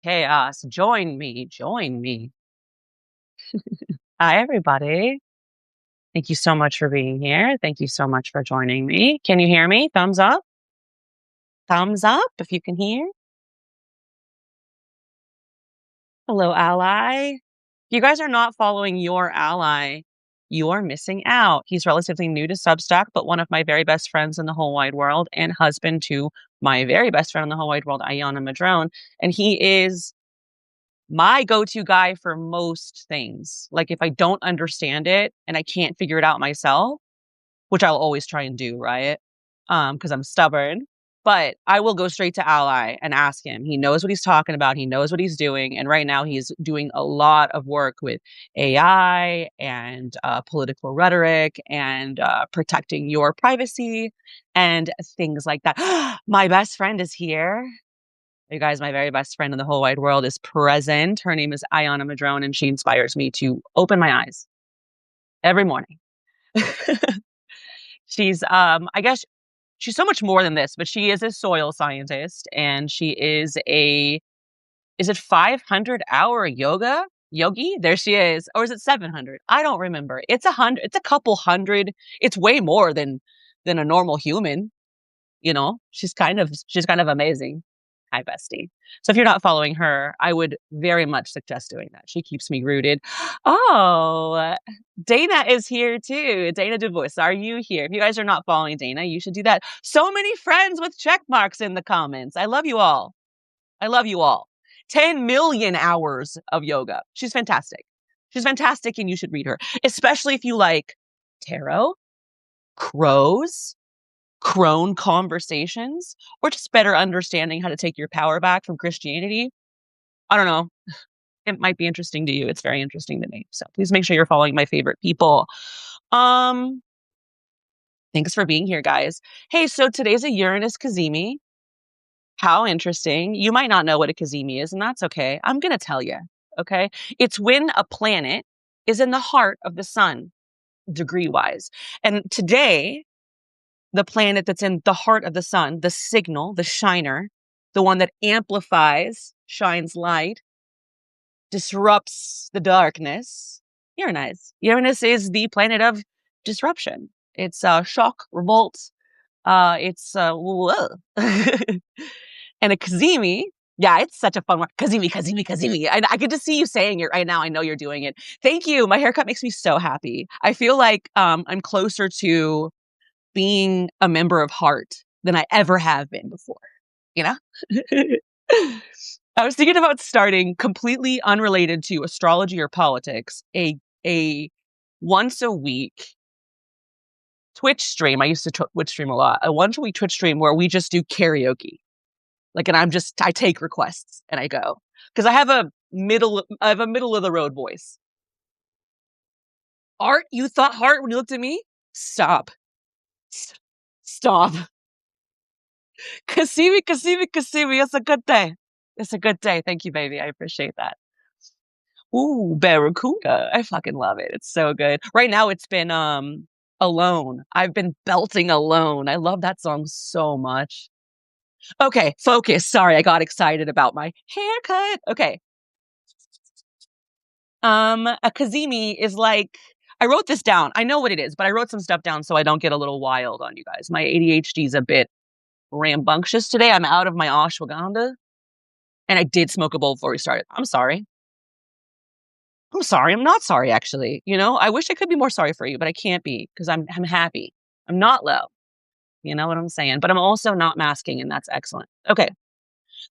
Chaos. Join me. Join me. Hi, everybody. Thank you so much for being here. Thank you so much for joining me. Can you hear me? Thumbs up. Thumbs up if you can hear. Hello, ally. If you guys are not following your ally, you are missing out. He's relatively new to Substack, but one of my very best friends in the whole wide world and husband to my very best friend in the whole wide world, Ayana Madrone. And he is my go-to guy for most things. Like if I don't understand it and I can't figure it out myself, which I'll always try and do, right? Because I'm stubborn. But I will go straight to Ally and ask him. He knows what he's talking about. He knows what he's doing. And right now he's doing a lot of work with AI and political rhetoric and protecting your privacy and things like that. My best friend is here. You guys, my very best friend in the whole wide world is present. Her name is Ayana Madrone, and she inspires me to open my eyes every morning. I guess she's so much more than this, but she is a soil scientist and she is is it 500-hour yogi? There she is. Or is it 700? I don't remember. It's 100, it's a couple hundred. It's way more than a normal human. She's kind of amazing. Hi, bestie. So if you're not following her, I would very much suggest doing that. She keeps me rooted. Oh, Dana is here too. Dana DuBois, are you here? If you guys are not following Dana, you should do that. So many friends with check marks in the comments. I love you all. I love you all. 10 million hours of yoga. She's fantastic. She's fantastic and you should read her, especially if you like tarot, crows, crone conversations, or just better understanding how to take your power back from Christianity. I don't know. It might be interesting to you. It's very interesting to me. So please make sure you're following my favorite people. Thanks for being here, guys. Hey, so today's a Uranus Cazimi. How interesting. You might not know what a Cazimi is, and that's okay. I'm going to tell you. Okay. It's when a planet is in the heart of the sun, degree wise. And today, the planet that's in the heart of the sun, the signal, the shiner, the one that amplifies, shines light, disrupts the darkness. Uranus. Uranus is the planet of disruption. It's shock, revolt. It's and a Kazemi. Yeah, it's such a fun one. Kazemi, Kazemi, Kazemi. I get to see you saying it right now. I know you're doing it. Thank you. My haircut makes me so happy. I feel like I'm closer to being a member of Heart than I ever have been before, you know? I was thinking about starting, completely unrelated to astrology or politics, a once a week Twitch stream. I used to Twitch stream a lot. A once a week Twitch stream where we just do karaoke. Like, and I take requests and I go. Because I have a middle of the road voice. Art, you thought Heart when you looked at me? Stop. Stop. Kasimi, Kasimi, Kasimi. It's a good day. It's a good day. Thank you, baby. I appreciate that. Ooh, Barracuda. I fucking love it. It's so good. Right now it's been Alone. I've been belting Alone. I love that song so much. Okay, focus. Sorry, I got excited about my haircut. Okay. A Kazemi is like, I wrote this down. I know what it is, but I wrote some stuff down so I don't get a little wild on you guys. My ADHD is a bit rambunctious today. I'm out of my ashwagandha. And I did smoke a bowl before we started. I'm sorry. I'm sorry. I'm not sorry, actually. I wish I could be more sorry for you, but I can't be because I'm happy. I'm not low. You know what I'm saying? But I'm also not masking, and that's excellent. Okay.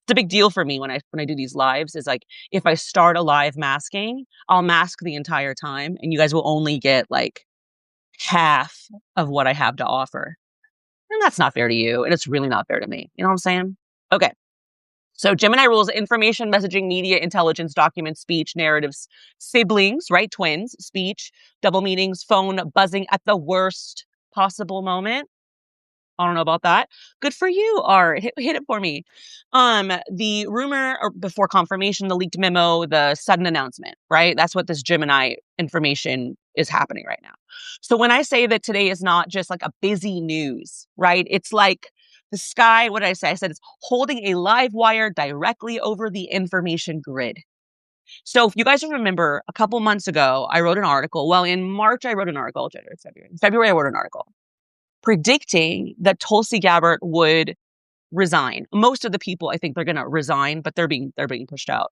It's a big deal for me when I do these lives is like, if I start a live masking, I'll mask the entire time and you guys will only get like half of what I have to offer. And that's not fair to you. And it's really not fair to me. You know what I'm saying? Okay. So Gemini rules information, messaging, media, intelligence, documents, speech, narratives, siblings, right? Twins, speech, double meanings, phone, buzzing at the worst possible moment. I don't know about that. Good for you, Art. Hit it for me. The rumor or before confirmation, the leaked memo, the sudden announcement, right? That's what this Gemini information is happening right now. So when I say that today is not just like a busy news, right? It's like The sky, what did I say? I said it's holding a live wire directly over the information grid. So if you guys remember, a couple months ago, I wrote an article. Well, in March, I wrote an article. January, February. In February, I wrote an article predicting that Tulsi Gabbard would resign. Most of the people, I think, they're going to resign, but they're being pushed out.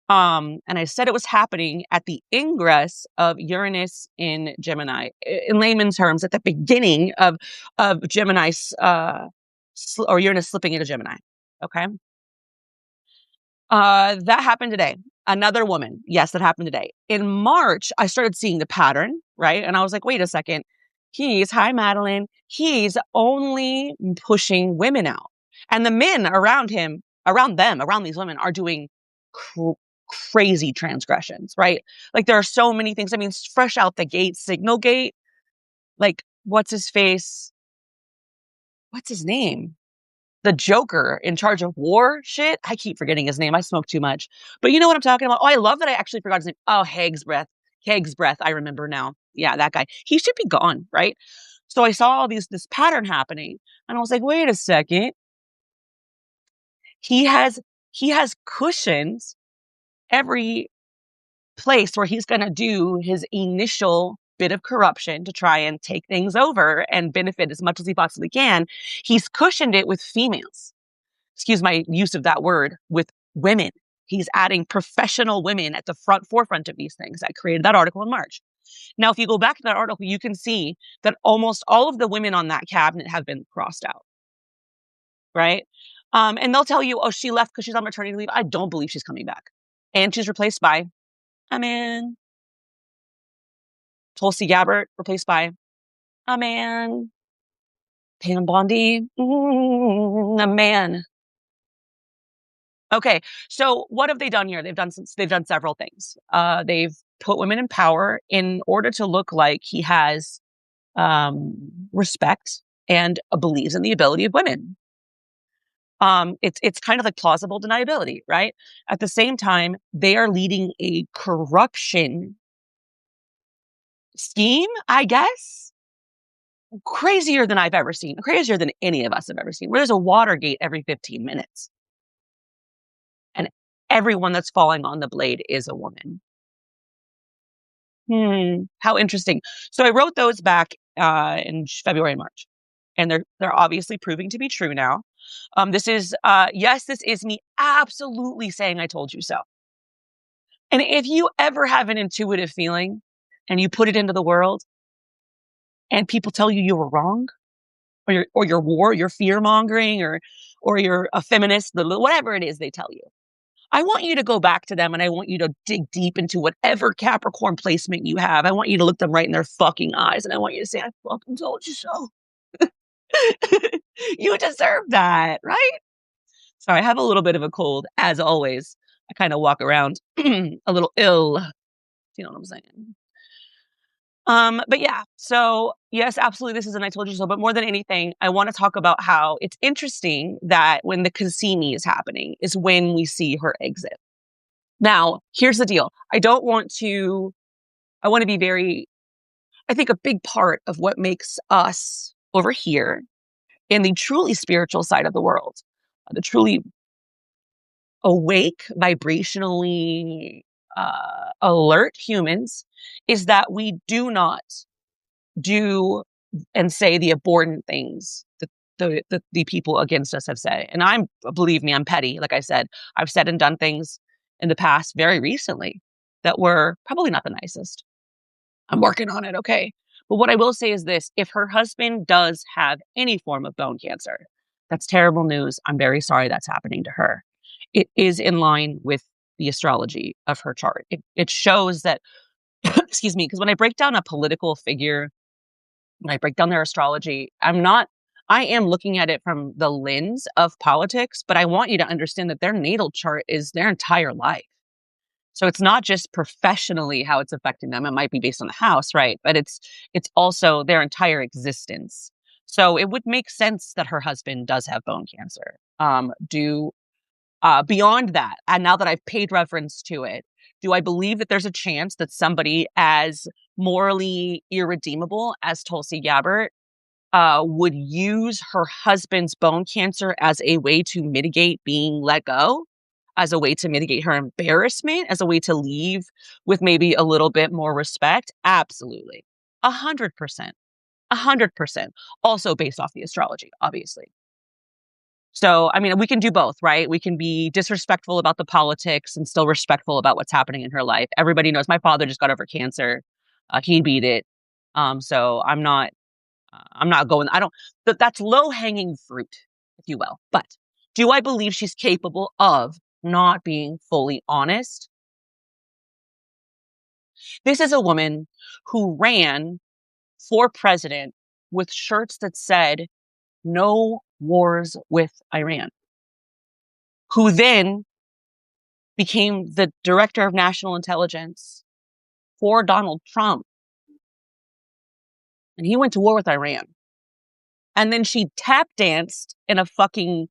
And I said it was happening at the ingress of Uranus in Gemini. In layman's terms, at the beginning of Gemini's or Uranus slipping into Gemini. Okay. That happened today. Another woman. Yes, that happened today. In March, I started seeing the pattern, right? And I was like, wait a second. Hi, Madeline. He's only pushing women out. And the men around him, around these women are doing crazy transgressions, right? Like there are so many things. I mean, fresh out the gate, Signal Gate, like what's his face? What's his name? The Joker in charge of war shit. I keep forgetting his name. I smoke too much. But you know what I'm talking about? Oh, I love that I actually forgot his name. Oh, Haig's Breath. I remember now. Yeah, that guy. He should be gone, right? So I saw all this pattern happening. And I was like, wait a second. He has cushioned every place where he's going to do his initial bit of corruption to try and take things over and benefit as much as he possibly can. He's cushioned it with females. Excuse my use of that word, with women. He's adding professional women at the forefront of these things. I created that article in March. Now, if you go back to that article, you can see that almost all of the women on that cabinet have been crossed out, right? And they'll tell you, oh, she left because she's on maternity leave. I don't believe she's coming back. And she's replaced by a man. Tulsi Gabbard replaced by a man. Pam Bondi, a man. Okay, so what have they done here? They've done several things. They've put women in power in order to look like he has respect and believes in the ability of women. It's kind of like plausible deniability, right? At the same time, they are leading a corruption scheme, I guess, crazier than I've ever seen, crazier than any of us have ever seen, where there's a Watergate every 15 minutes. And everyone that's falling on the blade is a woman. How interesting. So I wrote those back in February and March, and they're obviously proving to be true now. This is me absolutely saying I told you so. And if you ever have an intuitive feeling and you put it into the world and people tell you you were wrong, or you're fear mongering, or you're a feminist, whatever it is they tell you, I want you to go back to them and I want you to dig deep into whatever Capricorn placement you have. I want you to look them right in their fucking eyes and I want you to say, I fucking told you so. You deserve that, right? Sorry, I have a little bit of a cold, as always. I kind of walk around a little ill. You know what I'm saying? But yeah, so yes, absolutely, this is an I told you so. But more than anything, I want to talk about how it's interesting that when the Cassini is happening is when we see her exit. Now, here's the deal. I want to be very, I think a big part of what makes us over here in the truly spiritual side of the world, the truly awake, vibrationally alert humans, is that we do not do and say the abhorrent things that the people against us have said. And believe me, I'm petty. Like I said, I've said and done things in the past very recently that were probably not the nicest. I'm working on it. Okay. But what I will say is this: if her husband does have any form of bone cancer, that's terrible news. I'm very sorry that's happening to her. It is in line with the astrology of her chart. It shows that, excuse me, because when I break down a political figure, when I break down their astrology, I am looking at it from the lens of politics, but I want you to understand that their natal chart is their entire life. So it's not just professionally how it's affecting them. It might be based on the house, right? But it's also their entire existence. So it would make sense that her husband does have bone cancer. Beyond that, and now that I've paid reference to it, do I believe that there's a chance that somebody as morally irredeemable as Tulsi Gabbard would use her husband's bone cancer as a way to mitigate being let go, as a way to mitigate her embarrassment, as a way to leave with maybe a little bit more respect? Absolutely. 100%. 100%. Also based off the astrology, obviously. So, I mean, we can do both, right? We can be disrespectful about the politics and still respectful about what's happening in her life. Everybody knows my father just got over cancer. He beat it. So I'm not going, I don't, that's low hanging fruit, if you will. But do I believe she's capable of not being fully honest? This is a woman who ran for president with shirts that said, "No wars with Iran," who then became the director of national intelligence for Donald Trump. And he went to war with Iran. And then she tap danced in a fucking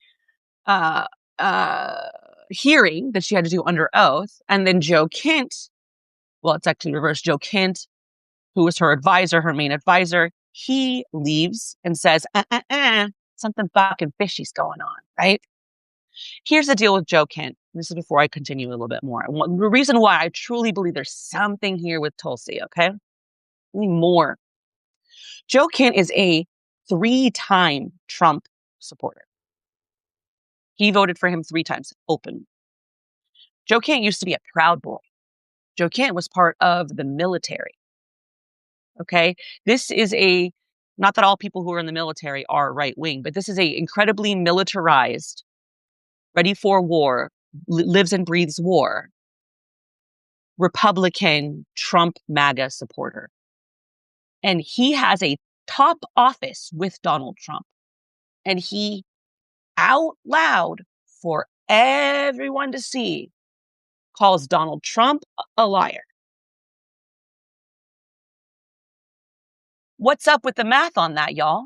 uh, uh, hearing that she had to do under oath. And then Joe Kent, well, it's actually reversed. Joe Kent, who was her advisor, her main advisor, he leaves and says, something fucking fishy's going on, right? Here's the deal with Joe Kent. This is before I continue a little bit more. The reason why I truly believe there's something here with Tulsi, okay? More. Joe Kent is a 3-time Trump supporter. He voted for him 3 times, open. Joe Kent used to be a Proud Boy. Joe Kent was part of the military. Okay? This is not that all people who are in the military are right wing, but this is a incredibly militarized, ready for war, lives and breathes war, Republican Trump MAGA supporter. And he has a top office with Donald Trump. And he out loud for everyone to see calls Donald Trump a liar. What's up with the math on that, y'all?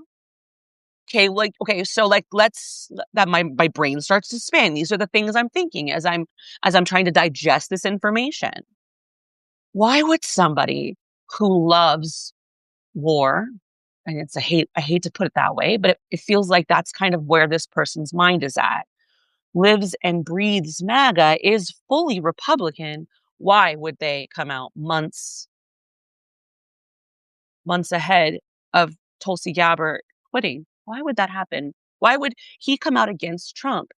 So let's that my brain starts to spin. These are the things I'm thinking as I'm trying to digest this information. Why would somebody who loves war, and I hate to put it that way, but it feels like that's kind of where this person's mind is at, lives and breathes MAGA, is fully Republican, why would they come out months ahead of Tulsi Gabbard quitting? Why would that happen? Why would he come out against Trump?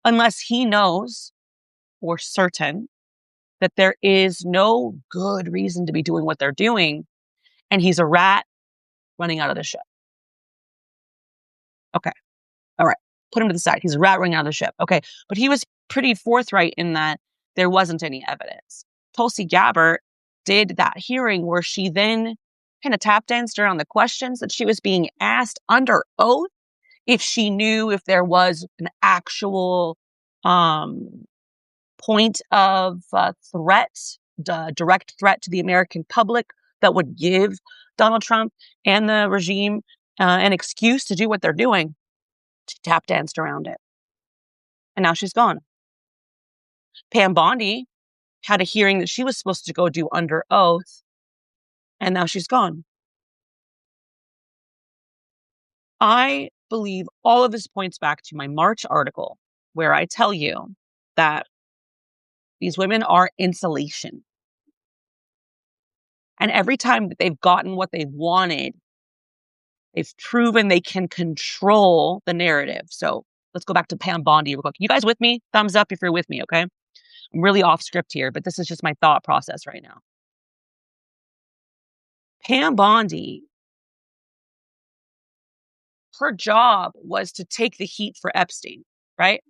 Unless he knows for certain that there is no good reason to be doing what they're doing, and he's a rat running out of the ship. Okay. All right. Put him to the side. He's a rat running out of the ship. Okay. But he was pretty forthright in that there wasn't any evidence. Tulsi Gabbard did that hearing where she then kind of tap danced around the questions that she was being asked under oath, if she knew if there was an actual point of threat, direct threat to the American public that would give Donald Trump and the regime an excuse to do what they're doing. She tap danced around it. And now she's gone. Pam Bondi had a hearing that she was supposed to go do under oath, and now she's gone. I believe all of this points back to my March article, where I tell you that these women are insulation. And every time that they've gotten what they've wanted, they've proven they can control the narrative. So let's go back to Pam Bondi real quick. You guys with me? Thumbs up if you're with me, okay? I'm really off script here, but this is just my thought process right now. Pam Bondi, her job was to take the heat for Epstein, right?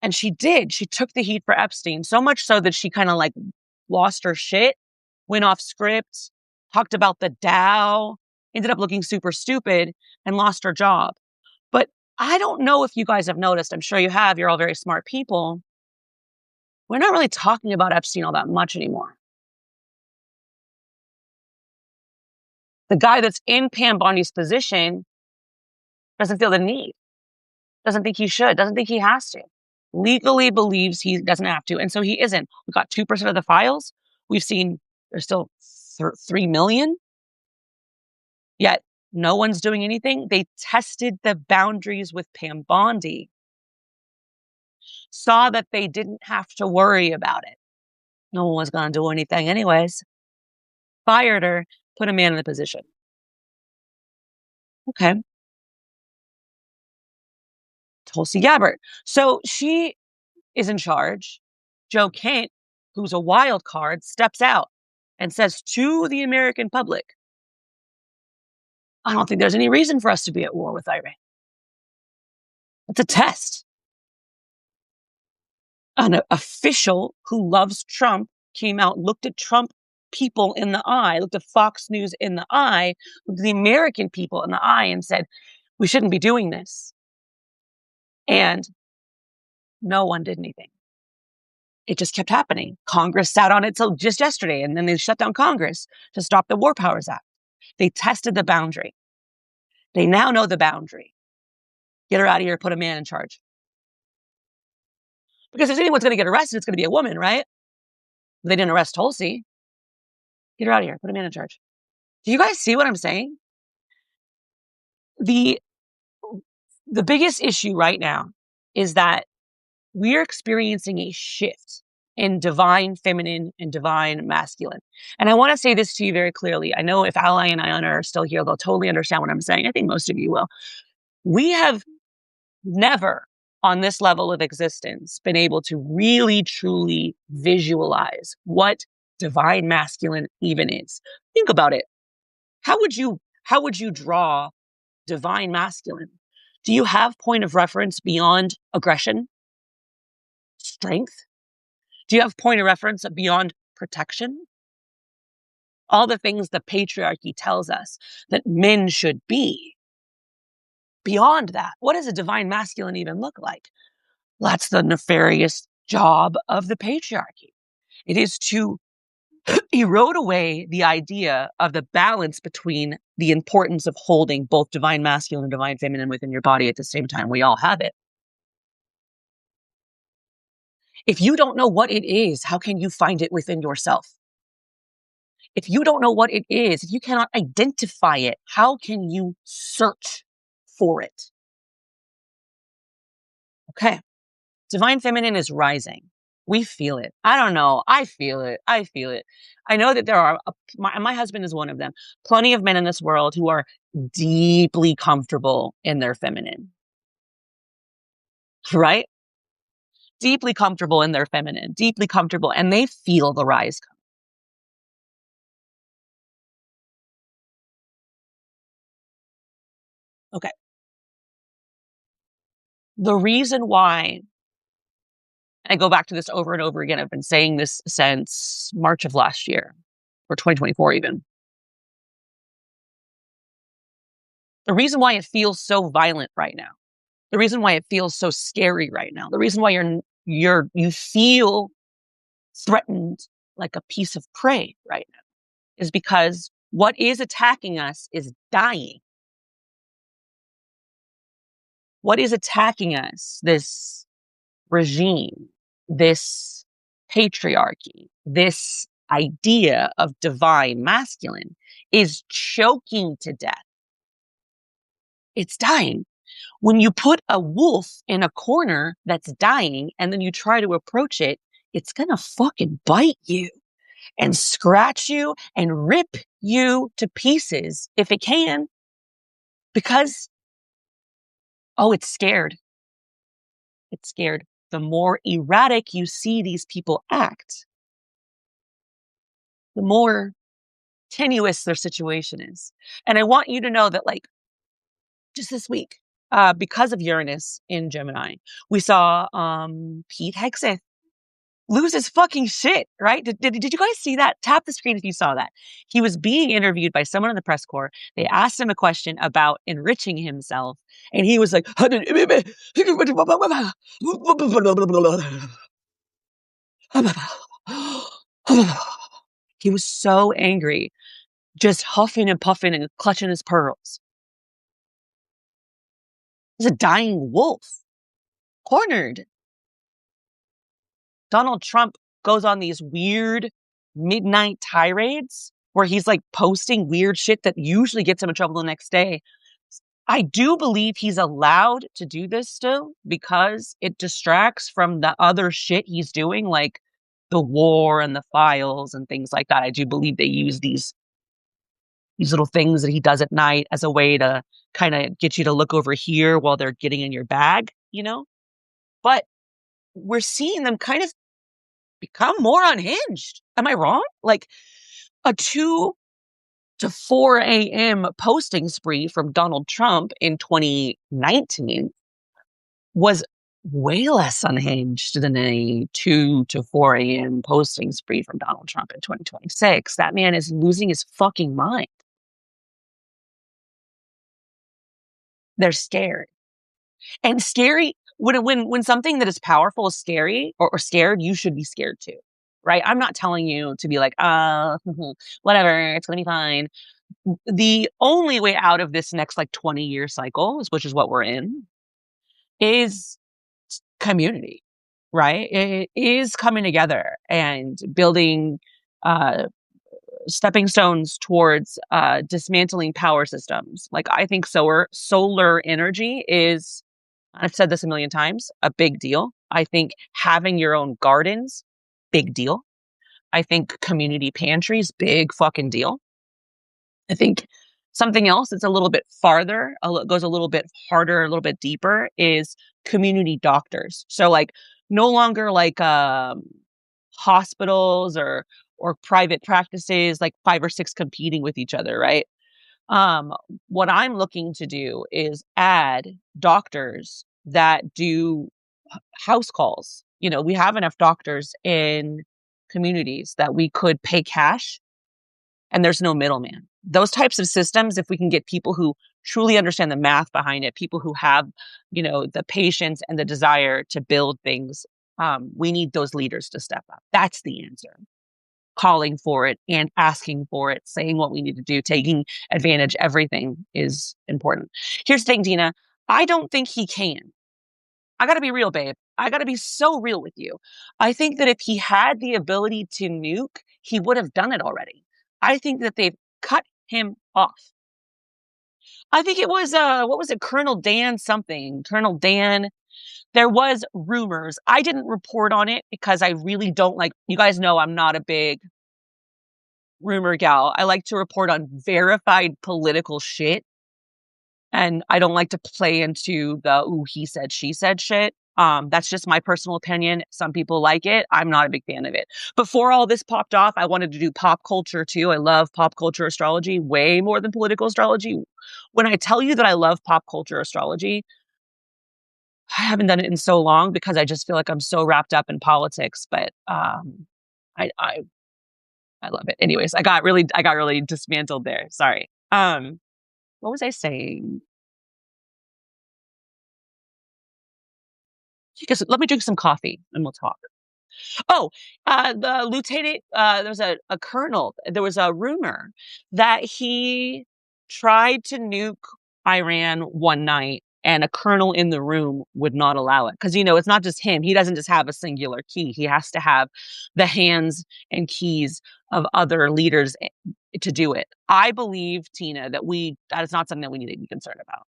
And she did. She took the heat for Epstein, so much so that she kind of like lost her shit, went off script, talked about the Dow, ended up looking super stupid, and lost her job. But I don't know if you guys have noticed. I'm sure you have. You're all very smart people. We're not really talking about Epstein all that much anymore. The guy that's in Pam Bondi's position doesn't feel the need, doesn't think he should, doesn't think he has to, legally believes he doesn't have to. And so he isn't. We've got 2% of the files. We've seen there's still 3 million. Yet No one's doing anything. They tested the boundaries with Pam Bondi, saw that they didn't have to worry about it. No one was going to do anything anyways. Fired her, put a man in the position. Okay. Tulsi Gabbard. So she is in charge. Joe Kent, who's a wild card, steps out and says to the American public, I don't think there's any reason for us to be at war with Iran. It's a test. An official who loves Trump came out, looked at Trump people in the eye, looked at Fox News in the eye, looked at the American people in the eye and said, we shouldn't be doing this. And no one did anything. It just kept happening. Congress sat on it till just yesterday, and then they shut down Congress to stop the War Powers Act. They tested the boundary. They now know the boundary. Get her out of here, put a man in charge. Because if anyone's going to get arrested, it's going to be a woman, right? They didn't arrest Tulsi. Get her out of here, put a man in charge. Do you guys see what I'm saying? The biggest issue right now is that we're experiencing a shift in divine feminine and divine masculine. And I want to say this to you very clearly. I know if Ally and Iona are still here, they'll totally understand what I'm saying. I think most of you will. We have never on this level of existence been able to really, truly visualize what divine masculine even is. Think about it. How would you draw divine masculine? Do you have point of reference beyond aggression? Strength? Do you have point of reference beyond protection? All the things the patriarchy tells us that men should be. Beyond that, what does a divine masculine even look like? Well, that's the nefarious job of the patriarchy. It is to erode away the idea of the balance between the importance of holding both divine masculine and divine feminine within your body at the same time. We all have it. If you don't know what it is, how can you find it within yourself? If you don't know what it is, if you cannot identify it, how can you search for it? Okay. Divine feminine is rising. We feel it. I don't know. I feel it. I feel it. I know that there are, my husband is one of them, plenty of men in this world who are deeply comfortable in their feminine. Right? Deeply comfortable in their feminine, deeply comfortable, and they feel the rise come. Okay. The reason why I go back to this over and over again, I've been saying this since March of last year, or 2024 even. The reason why it feels so violent right now, the reason why it feels so scary right now, the reason why you feel threatened like a piece of prey right now is because what is attacking us is dying. What is attacking us, this regime, this patriarchy, this idea of divine masculine is choking to death. It's dying. When you put a wolf in a corner that's dying and then you try to approach it, it's going to fucking bite you and scratch you and rip you to pieces if it can, because, it's scared. It's scared. The more erratic you see these people act, the more tenuous their situation is. And I want you to know that, like, just this week, because of Uranus in Gemini, we saw Pete Hegseth lose his fucking shit, right? Did you guys see that? Tap the screen if you saw that. He was being interviewed by someone in the press corps. They asked him a question about enriching himself, and he was like, he was so angry, just huffing and puffing and clutching his pearls. He's a dying wolf, cornered. Donald Trump goes on these weird midnight tirades where he's like posting weird shit that usually gets him in trouble the next day. I do believe he's allowed to do this still because it distracts from the other shit he's doing, like the war and the files and things like that. I do believe they use these little things that he does at night as a way to kind of get you to look over here while they're getting in your bag, you know? But we're seeing them kind of become more unhinged. Am I wrong? Like a 2 to 4 a.m. posting spree from Donald Trump in 2019 was way less unhinged than a 2 to 4 a.m. posting spree from Donald Trump in 2026. That man is losing his fucking mind. They're scared. And scary when something that is powerful is scary or scared, you should be scared too. Right? I'm not telling you to be like, whatever, it's gonna be fine. The only way out of this next like 20-year cycle, which is what we're in, is community, right? It is coming together and building uh, stepping stones towards dismantling power systems. Like I think solar energy is, I've said this a million times, a big deal. I think having your own gardens, big deal. I think community pantries, big fucking deal. I think something else that's a little bit farther, goes a little bit harder, a little bit deeper is community doctors. So like no longer like hospitals or private practices, like 5 or 6 competing with each other, right? Um, what I'm looking to do is add doctors that do house calls. You know, we have enough doctors in communities that we could pay cash and there's no middleman. Those types of systems, if we can get people who truly understand the math behind it, people who have, the patience and the desire to build things, we need those leaders to step up. That's the answer. Calling for it and asking for it, saying what we need to do, taking advantage, everything is important. Here's the thing, Dina. I don't think he can. I got to be real, babe. I got to be so real with you. I think that if he had the ability to nuke, he would have done it already. I think that they've cut him off. I think it was, what was it? Colonel Dan something. Colonel Dan. There was rumors. I didn't report on it because I really don't like, you guys know I'm not a big rumor gal. I like to report on verified political shit. And I don't like to play into the, ooh, he said, she said shit. That's just my personal opinion. Some people like it. I'm not a big fan of it. Before all this popped off, I wanted to do pop culture too. I love pop culture astrology way more than political astrology. When I tell you that I love pop culture astrology, I haven't done it in so long because I just feel like I'm so wrapped up in politics. But I I love it. Anyways, I got really dismantled there. Sorry. What was I saying? Because let me drink some coffee and we'll talk. Oh, the lieutenant, there was a colonel. There was a rumor that he tried to nuke Iran one night and a colonel in the room would not allow it. Because, it's not just him. He doesn't just have a singular key. He has to have the hands and keys of other leaders to do it. I believe, Tina, that is not something that we need to be concerned about.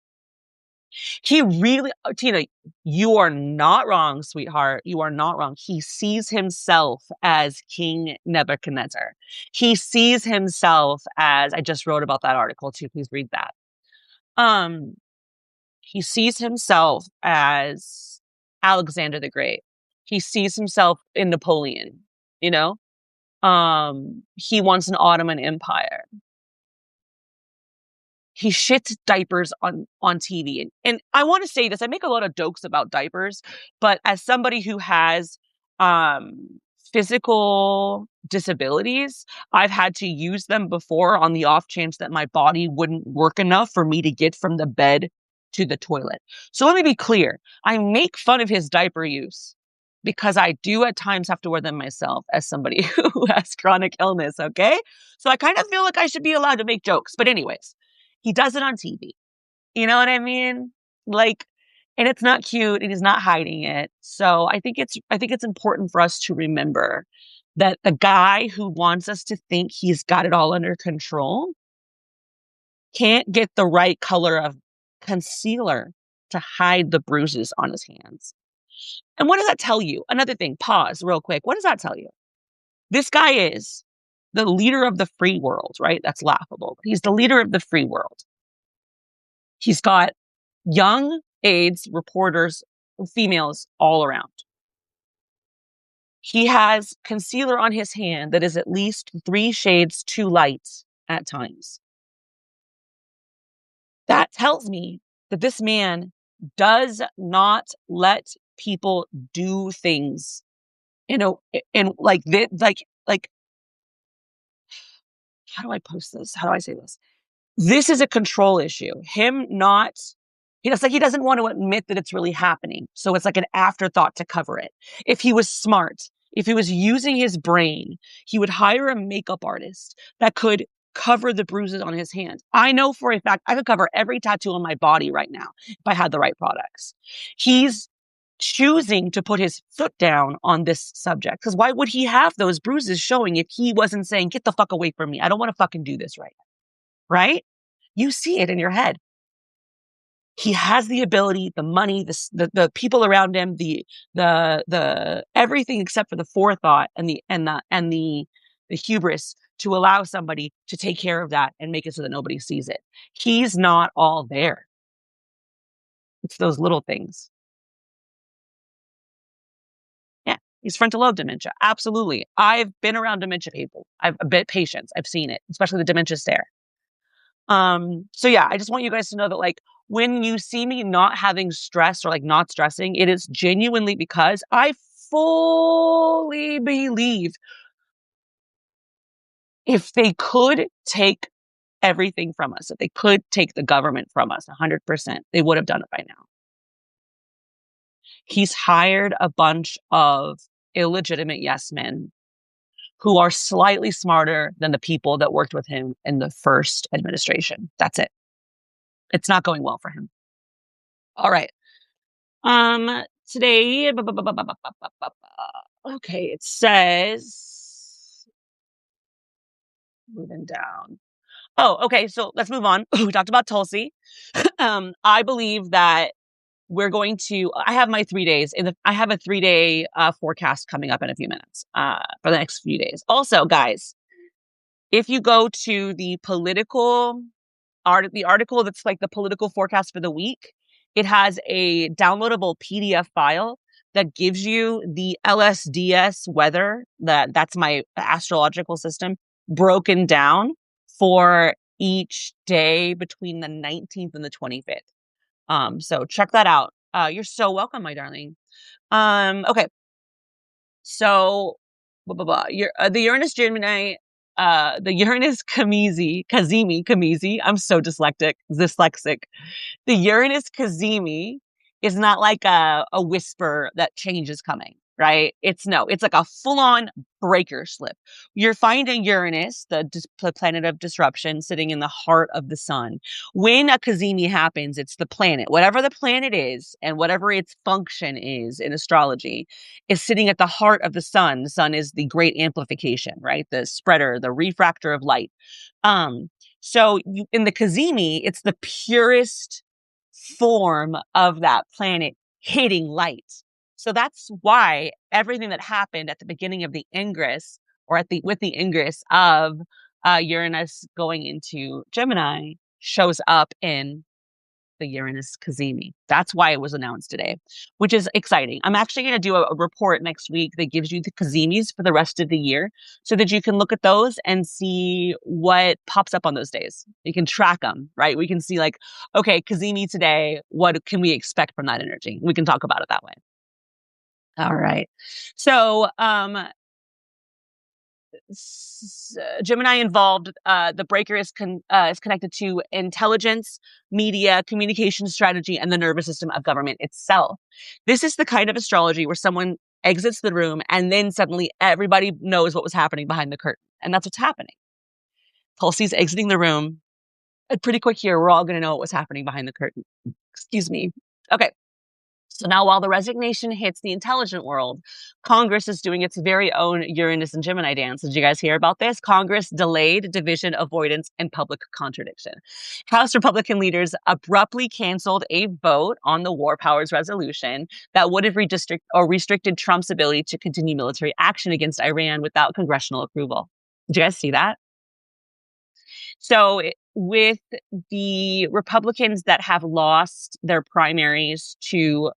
He really, Tina, you are not wrong, sweetheart. You are not wrong. He sees himself as King Nebuchadnezzar. He sees himself as, I just wrote about that article too. Please read that. Um, he sees himself as Alexander the Great. He sees himself in Napoleon, you know? He wants an Ottoman Empire. He shits diapers on TV. And I want to say this, I make a lot of jokes about diapers, but as somebody who has um physical disabilities, I've had to use them before on the off chance that my body wouldn't work enough for me to get from the bed to the toilet. So let me be clear. I make fun of his diaper use because I do at times have to wear them myself as somebody who has chronic illness, okay? So I kind of feel like I should be allowed to make jokes. But anyways, he does it on TV. You know what I mean? Like, and it's not cute and he's not hiding it. So I think it's important for us to remember that the guy who wants us to think he's got it all under control can't get the right color of concealer to hide the bruises on his hands. And what does that tell you? Another thing, pause real quick. What does that tell you? This guy is the leader of the free world, right? That's laughable. He's the leader of the free world. He's got young aides, reporters, females all around. He has concealer on his hand that is at least 3 shades too light at times. That tells me that this man does not let people do things, in like, how do I post this? How do I say this? This is a control issue. Him not, it's like he doesn't want to admit that it's really happening. So it's like an afterthought to cover it. If he was smart, if he was using his brain, he would hire a makeup artist that could cover the bruises on his hands. I know for a fact I could cover every tattoo on my body right now if I had the right products. He's choosing to put his foot down on this subject, because why would he have those bruises showing if he wasn't saying, get the fuck away from me? I don't want to fucking do this right now. Right? You see it in your head. He has the ability, the money, the people around him, the everything except for the forethought and the hubris to allow somebody to take care of that and make it so that nobody sees it. He's not all there. It's those little things. Yeah, he's frontal lobe dementia. Absolutely. I've been around dementia people. I've a bit patients. I've seen it, especially the dementia stare. So yeah, I just want you guys to know that, like, when you see me not having stress or like not stressing, it is genuinely because I fully believe if they could take everything from us, if they could take the government from us 100%, they would have done it by now. He's hired a bunch of illegitimate yes men who are slightly smarter than the people that worked with him in the first administration. That's it. It's not going well for him. All right. Today, okay, it says, moving down. Oh, okay, so let's move on. We talked about Tulsi. I believe that I have my 3 days I have a 3-day forecast coming up in a few minutes, for the next few days. Also, guys, if you go to the article that's like the political forecast for the week, it has a downloadable PDF file that gives you the LSDS weather, that's my astrological system, broken down for each day between the 19th and the 25th. So check that out. You're so welcome, my darling. Okay. So, the Uranus Gemini, the Uranus Kazemi. I'm so dyslexic. The Uranus Kazemi is not like a whisper that change is coming, right? It's like a full-on breaker slip. You're finding Uranus, the planet of disruption, sitting in the heart of the sun. When a Kazemi happens, it's the planet, whatever the planet is and whatever its function is in astrology, is sitting at the heart of the sun. The sun is the great amplification, right? The spreader, the refractor of light. So in the Kazemi, it's the purest form of that planet hitting light. So that's why everything that happened at the beginning of the ingress, or with the ingress of Uranus going into Gemini, shows up in the Uranus Kazemi. That's why it was announced today, which is exciting. I'm actually going to do a report next week that gives you the Kazemis for the rest of the year so that you can look at those and see what pops up on those days. You can track them, right? We can see like, okay, Kazemi today, what can we expect from that energy? We can talk about it that way. All right. So, Gemini involved, the breaker is connected to intelligence, media, communication strategy, and the nervous system of government itself. This is the kind of astrology where someone exits the room and then suddenly everybody knows what was happening behind the curtain. And that's what's happening. Tulsi's exiting the room. Pretty quick here, we're all going to know what was happening behind the curtain. Excuse me. Okay. So now, while the resignation hits the intelligent world, Congress is doing its very own Uranus and Gemini dance. Did you guys hear about this? Congress delayed division, avoidance, and public contradiction. House Republican leaders abruptly canceled a vote on the War Powers Resolution that would have restricted Trump's ability to continue military action against Iran without congressional approval. Did you guys see that? So, with the Republicans that have lost their primaries to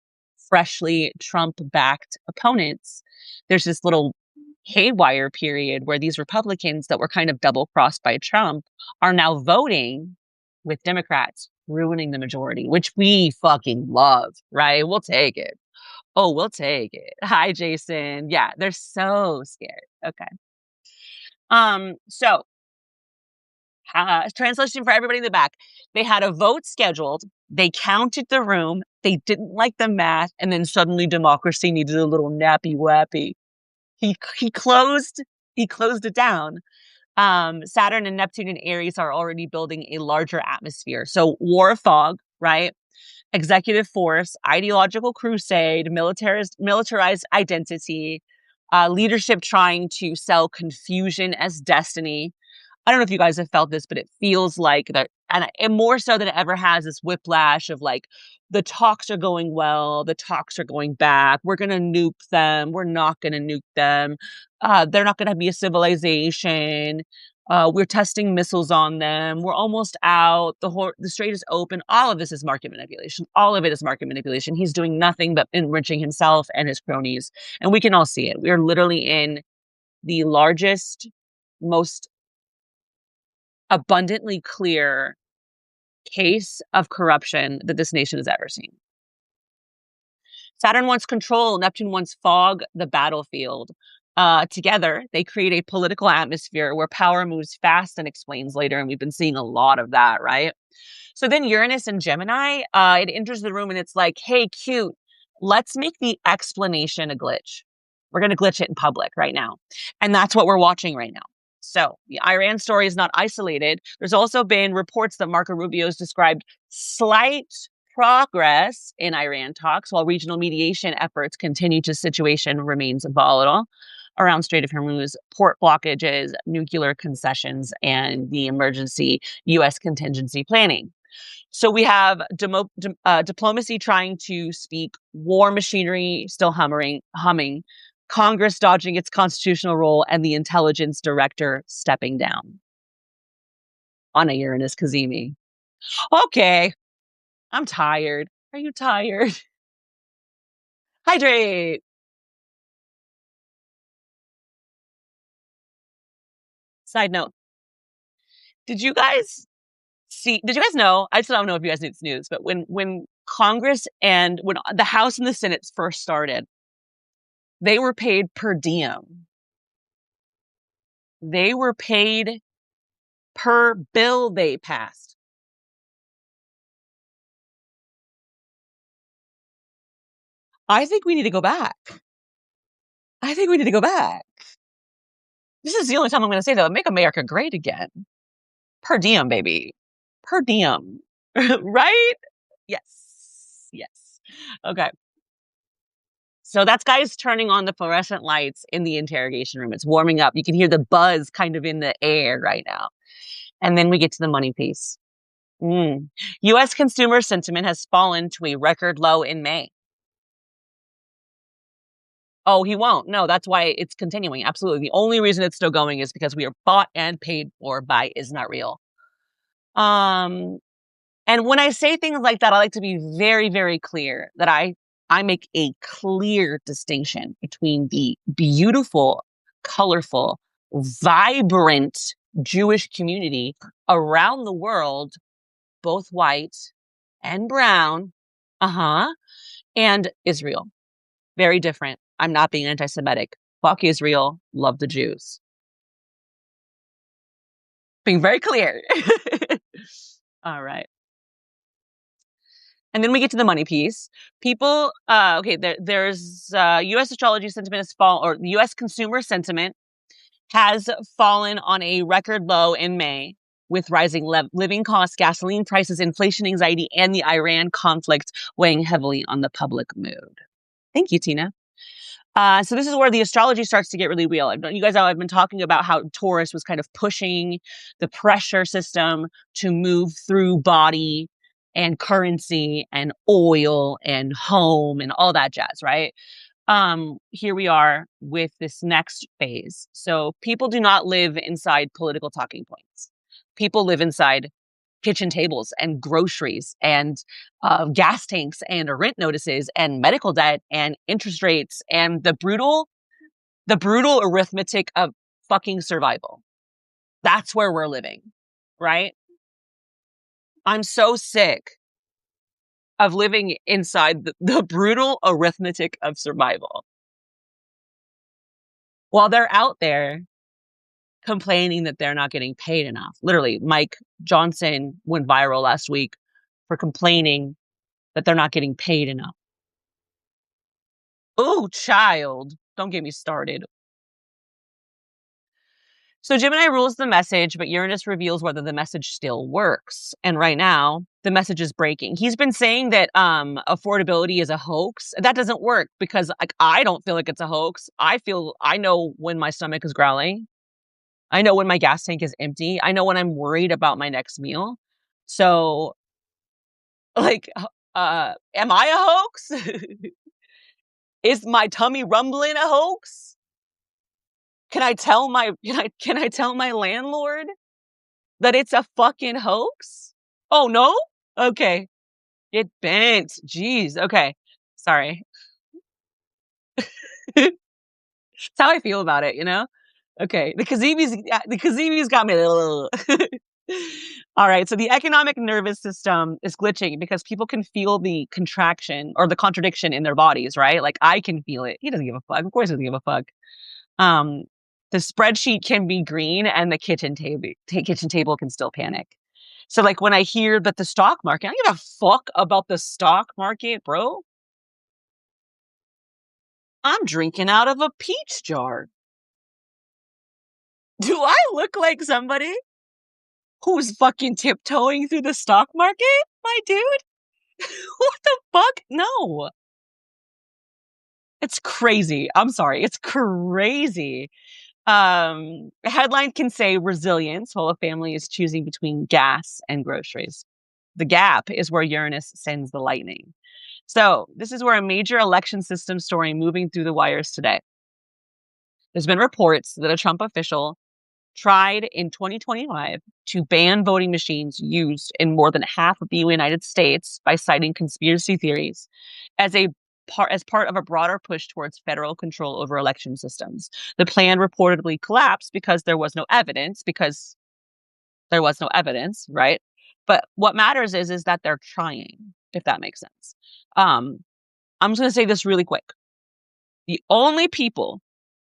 freshly Trump-backed opponents, there's this little haywire period where these Republicans that were kind of double-crossed by Trump are now voting with Democrats, ruining the majority, which we fucking love, right? We'll take it. Oh, we'll take it. Hi, Jason. Yeah, they're so scared. Okay. So translation for everybody in the back. They had a vote scheduled. They counted the room. They didn't like the math. And then suddenly democracy needed a little nappy wappy. He closed it down. Saturn and Neptune and Aries are already building a larger atmosphere. So war of fog, right? Executive force, ideological crusade, militarized identity, leadership trying to sell confusion as destiny. I don't know if you guys have felt this, but it feels like that, and more so than it ever has, this whiplash of like, the talks are going well, the talks are going back. We're going to nuke them. We're not going to nuke them. They're not going to be a civilization. We're testing missiles on them. We're almost out. The strait is open. All of this is market manipulation. All of it is market manipulation. He's doing nothing but enriching himself and his cronies. And we can all see it. We are literally in the largest, most abundantly clear case of corruption that this nation has ever seen. Saturn wants control. Neptune wants fog the battlefield. Together, they create a political atmosphere where power moves fast and explains later. And we've been seeing a lot of that, right? So then Uranus and Gemini, it enters the room and it's like, hey, cute, let's make the explanation a glitch. We're going to glitch it in public right now. And that's what we're watching right now. So the Iran story is not isolated. There's also been reports that Marco Rubio's described slight progress in Iran talks while regional mediation efforts continue to situation remains volatile around Strait of Hormuz, port blockages, nuclear concessions, and the emergency U.S. contingency planning. So we have diplomacy trying to speak, war machinery still humming, Congress dodging its constitutional role, and the intelligence director stepping down. Anna Uranus Kazemi. Okay, I'm tired. Are you tired? Hydrate. Side note. Did you guys know? I just don't know if you guys knew this news, but when Congress and when the House and the Senate first started, they were paid per diem. They were paid per bill they passed. I think we need to go back. This is the only time I'm going to say that. Make America great again. Per diem, baby. Per diem. Right? Yes. Yes. Okay. So that's guys turning on the fluorescent lights in the interrogation room. It's warming up. You can hear the buzz kind of in the air right now. And then we get to the money piece. U.S. consumer sentiment has fallen to a record low in May. Oh, he won't. No, that's why it's continuing. Absolutely. The only reason it's still going is because we are bought and paid for by Is Not Real. And when I say things like that, I like to be very, very clear that I make a clear distinction between the beautiful, colorful, vibrant Jewish community around the world, both white and brown, and Israel. Very different. I'm not being anti-Semitic. Fuck Israel. Love the Jews. Being very clear. All right. And then we get to the money piece. People, there's U.S. astrology sentiment has fallen, or the U.S. consumer sentiment has fallen on a record low in May. with rising living costs, gasoline prices, inflation anxiety, and the Iran conflict weighing heavily on the public mood. Thank you, Tina. So this is where the astrology starts to get really real. You guys know I've been talking about how Taurus was kind of pushing the pressure system to move through body and currency and oil and home and all that jazz, right? Here we are with this next phase. So people do not live inside political talking points. People live inside kitchen tables and groceries and gas tanks and rent notices and medical debt and interest rates and the brutal arithmetic of fucking survival. That's where we're living, right? I'm so sick of living inside the brutal arithmetic of survival. While they're out there complaining that they're not getting paid enough. Literally, Mike Johnson went viral last week for complaining that they're not getting paid enough. Oh, child, don't get me started. So Gemini rules the message, but Uranus reveals whether the message still works. And right now, the message is breaking. He's been saying that affordability is a hoax. That doesn't work because I don't feel like it's a hoax. I know when my stomach is growling. I know when my gas tank is empty. I know when I'm worried about my next meal. So, am I a hoax? Is my tummy rumbling a hoax? Can I tell my landlord that it's a fucking hoax? Oh no? Okay. Get bent. Jeez. Okay. Sorry. That's how I feel about it, you know? Okay. The Kazibi's got me. All right. So the economic nervous system is glitching because people can feel the contraction or the contradiction in their bodies, right? Like I can feel it. He doesn't give a fuck. Of course he doesn't give a fuck. The spreadsheet can be green and the kitchen table can still panic. So like when I hear that the stock market, I don't give a fuck about the stock market, bro. I'm drinking out of a peach jar. Do I look like somebody who's fucking tiptoeing through the stock market, my dude? What the fuck? No. It's crazy. I'm sorry. It's crazy. A headline can say resilience while a family is choosing between gas and groceries. The gap is where Uranus sends the lightning. So this is where a major election system story moving through the wires today. There's been reports that a Trump official tried in 2025 to ban voting machines used in more than half of the United States by citing conspiracy theories as part of a broader push towards federal control over election systems. The plan reportedly collapsed because there was no evidence, right? But what matters is that they're trying, if that makes sense. I'm just going to say this really quick. The only people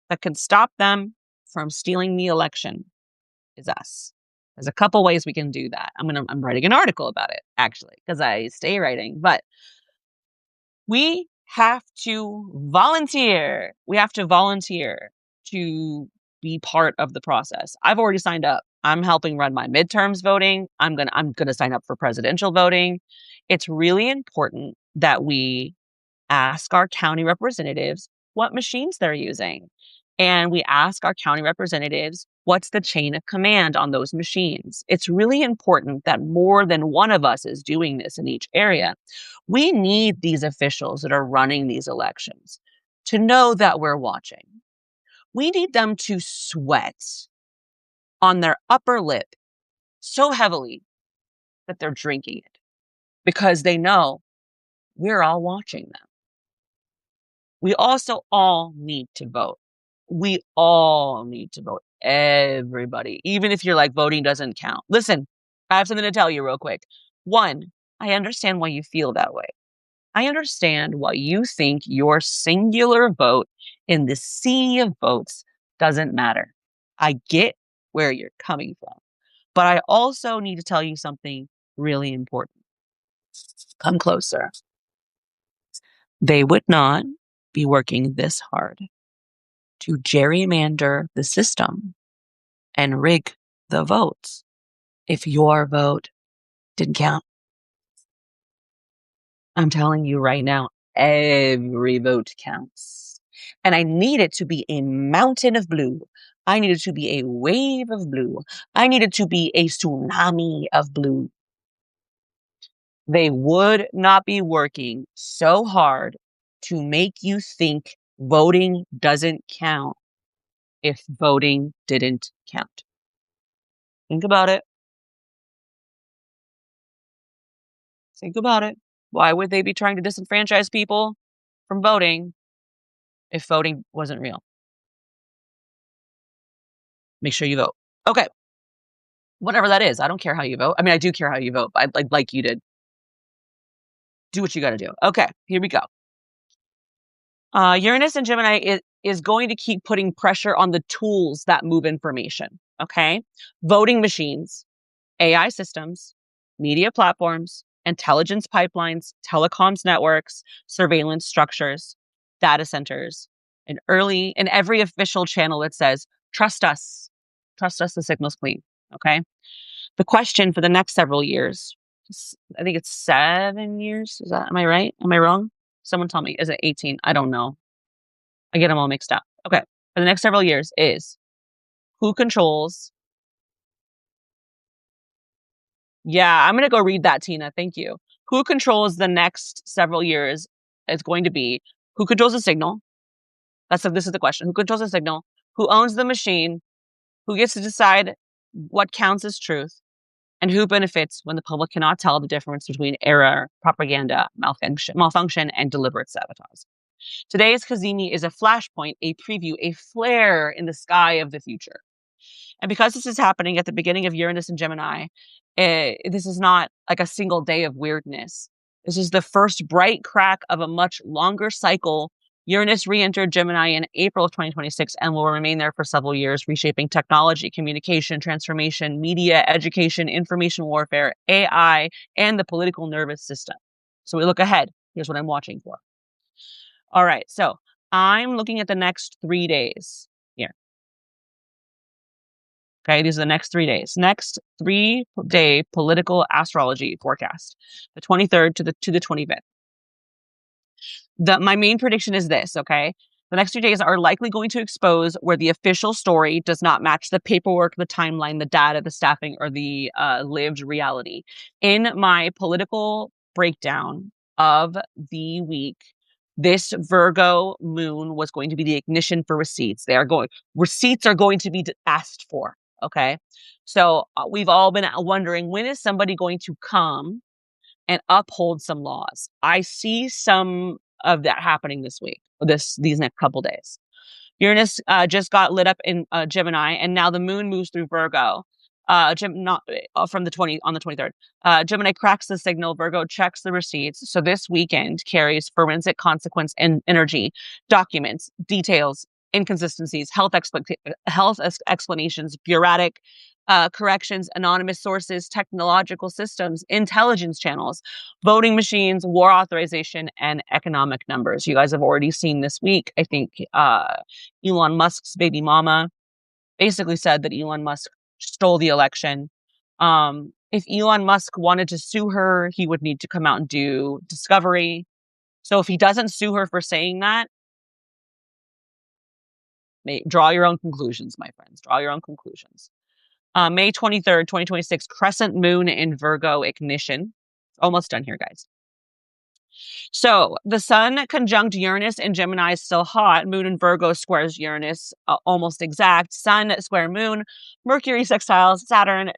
that can stop them from stealing the election is us. There's a couple ways we can do that. I'm writing an article about it, actually, because I stay writing. But we have to volunteer. We have to volunteer to be part of the process. I've already signed up. I'm helping run my midterms voting. I'm gonna sign up for presidential voting. It's really important that we ask our county representatives what machines they're using. And we ask our county representatives what's the chain of command on those machines. It's really important that more than one of us is doing this in each area. We need these officials that are running these elections to know that we're watching. We need them to sweat on their upper lip so heavily that they're drinking it because they know we're all watching them. We also all need to vote. We all need to vote. Everybody. Even if you're like, voting doesn't count. Listen, I have something to tell you real quick. One, I understand why you feel that way. I understand why you think your singular vote in the sea of votes doesn't matter. I get where you're coming from. But I also need to tell you something really important. Come closer. They would not be working this hard to gerrymander the system and rig the votes if your vote didn't count. I'm telling you right now, every vote counts. And I need it to be a mountain of blue. I need it to be a wave of blue. I need it to be a tsunami of blue. They would not be working so hard to make you think voting doesn't count if voting didn't count. Think about it. Think about it. Why would they be trying to disenfranchise people from voting if voting wasn't real? Make sure you vote. Okay. Whatever that is. I don't care how you vote. I mean, I do care how you vote, but I'd like you to do what you got to do. Okay. Here we go. Uranus and Gemini is going to keep putting pressure on the tools that move information. Okay. Voting machines, AI systems, media platforms, intelligence pipelines, telecoms networks, surveillance structures, data centers, and every official channel that says, trust us, the signal's clean. Okay. The question for the next several years, I think it's 7 years. Am I right? Am I wrong? Someone tell me. Is it 18? I don't know. I get them all mixed up. Okay. For the next several years is who controls. Yeah, I'm going to go read that, Tina. Thank you. Who controls the next several years is going to be who controls the signal. This is the question. Who controls the signal? Who owns the machine? Who gets to decide what counts as truth? And who benefits when the public cannot tell the difference between error, propaganda, malfunction, and deliberate sabotage? Today's Kazemi is a flashpoint, a preview, a flare in the sky of the future. And because this is happening at the beginning of Uranus and Gemini, this is not like a single day of weirdness. This is the first bright crack of a much longer cycle. Uranus re-entered Gemini in April of 2026 and will remain there for several years, reshaping technology, communication, transformation, media, education, information warfare, AI, and the political nervous system. So we look ahead. Here's what I'm watching for. All right, so I'm looking at the next 3 days here. Okay, these are the next 3 days. Next 3-day political astrology forecast, the 23rd to the 25th. My main prediction is this, okay? The next 2 days are likely going to expose where the official story does not match the paperwork, the timeline, the data, the staffing, or the lived reality. In my political breakdown of the week, this Virgo moon was going to be the ignition for receipts. Receipts are going to be asked for. Okay. So we've all been wondering, when is somebody going to come and uphold some laws? I see some of that happening this week, these next couple days. Uranus just got lit up in Gemini, and now the moon moves through Virgo. From the 23rd. Gemini cracks the signal. Virgo checks the receipts. So this weekend carries forensic consequence and energy, documents, details, inconsistencies, health explanations, bureaucratic corrections, anonymous sources, technological systems, intelligence channels, voting machines, war authorization, and economic numbers. You guys have already seen this week, I think, Elon Musk's baby mama basically said that Elon Musk stole the election. If Elon Musk wanted to sue her, he would need to come out and do discovery. So if he doesn't sue her for saying that, draw your own conclusions, my friends. Draw your own conclusions. May 23rd, 2026, crescent moon in Virgo ignition. Almost done here, guys. So the sun conjunct Uranus in Gemini is still hot. Moon in Virgo squares Uranus, almost exact. Sun square Moon, Mercury sextiles Saturn,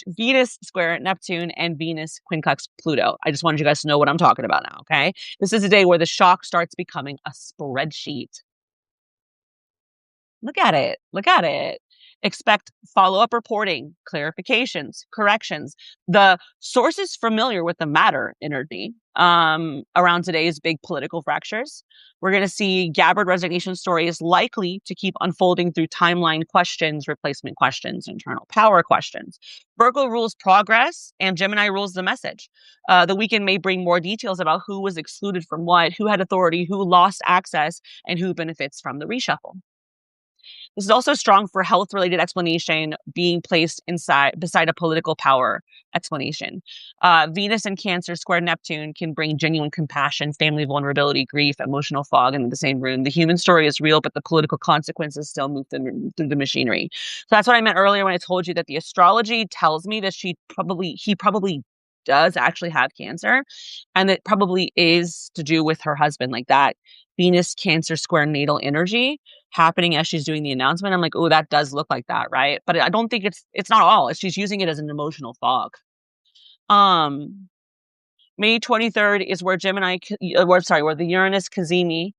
Venus square Neptune, and Venus quincunx Pluto. I just wanted you guys to know what I'm talking about now, okay? This is a day where the shock starts becoming a spreadsheet. Look at it. Look at it. Expect follow-up reporting, clarifications, corrections. The source is familiar with the matter energy around today's big political fractures. We're going to see Gabbard resignation stories likely to keep unfolding through timeline questions, replacement questions, internal power questions. Virgo rules progress and Gemini rules the message. The weekend may bring more details about who was excluded from what, who had authority, who lost access, and who benefits from the reshuffle. This is also strong for health-related explanation being placed beside a political power explanation. Venus and Cancer square Neptune can bring genuine compassion, family vulnerability, grief, emotional fog in the same room. The human story is real, but the political consequences still move through the machinery. So that's what I meant earlier when I told you that the astrology tells me that he probably does actually have Cancer, and it probably is to do with her husband, like that Venus Cancer square natal energy happening as she's doing the announcement. I'm like, oh, that does look like that, right? But I don't think it's not all. She's using it as an emotional fog. Um, May 23rd is where where the Uranus Cazimi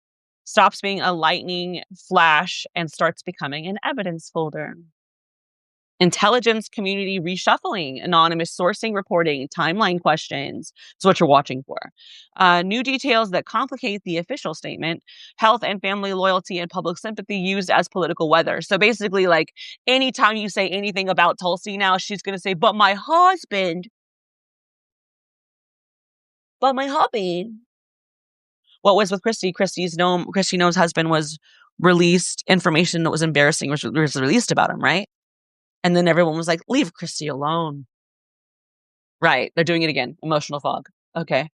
stops being a lightning flash and starts becoming an evidence folder. Intelligence community reshuffling, anonymous sourcing reporting, timeline questions is what you're watching for. New details that complicate the official statement, health and family loyalty and public sympathy used as political weather. So basically, like, anytime you say anything about Tulsi now, she's going to say, but my husband. What was with Christy? Christy Noem's husband was released, information that was embarrassing was released about him, right? And then everyone was like, leave Christy alone. Right. They're doing it again. Emotional fog. Okay.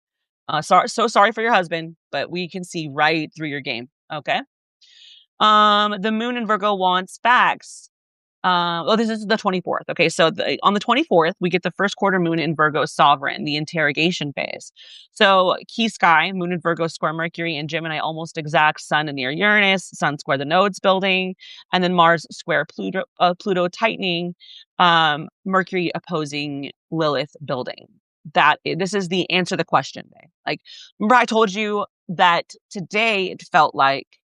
So sorry for your husband, but we can see right through your game. Okay. The moon in Virgo wants facts. This is the 24th. Okay, so on the 24th, we get the first quarter moon in Virgo sovereign, the interrogation phase. So key sky, moon in Virgo square Mercury and Gemini almost exact, sun near Uranus, sun square the nodes building, and then Mars square Pluto tightening, Mercury opposing Lilith building. This is the answer the question day. Like, remember I told you that today it felt like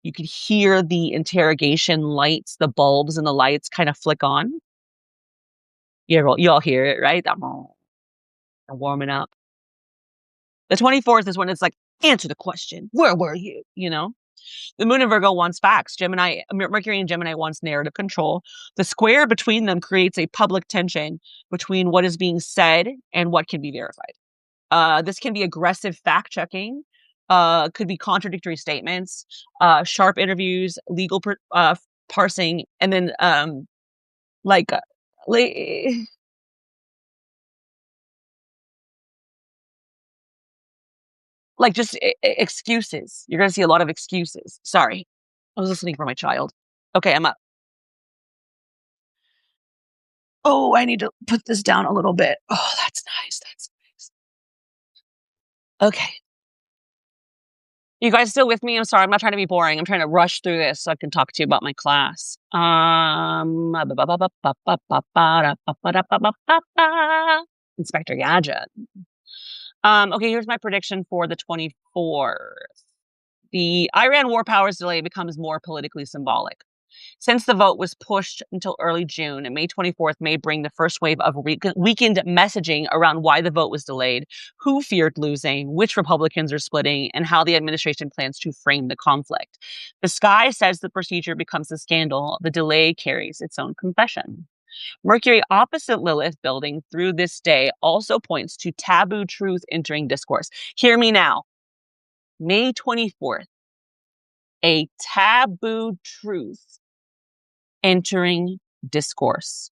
you could hear the interrogation lights, the bulbs and the lights kind of flick on. You all hear it, right? I'm warming up. The 24th is when it's like, answer the question. Where were you? You know? The moon in Virgo wants facts. Mercury and Gemini wants narrative control. The square between them creates a public tension between what is being said and what can be verified. This can be aggressive fact checking, could be contradictory statements, sharp interviews, legal parsing, and then like just excuses. You're gonna see a lot of excuses. Sorry, I was listening for my child. Okay, I'm up. Oh, I need to put this down a little bit. Oh, that's nice. That's nice. Okay. You guys still with me? I'm sorry. I'm not trying to be boring. I'm trying to rush through this so I can talk to you about my class. Inspector Gadget. Okay, here's my prediction for the 24th. The Iran war powers delay becomes more politically symbolic. Since the vote was pushed until early June, May 24th may bring the first wave of weakened messaging around why the vote was delayed, who feared losing, which Republicans are splitting, and how the administration plans to frame the conflict. The sky says the procedure becomes a scandal. The delay carries its own confession. Mercury opposite Lilith building through this day also points to taboo truth entering discourse. Hear me now. May 24th, a taboo truth entering discourse.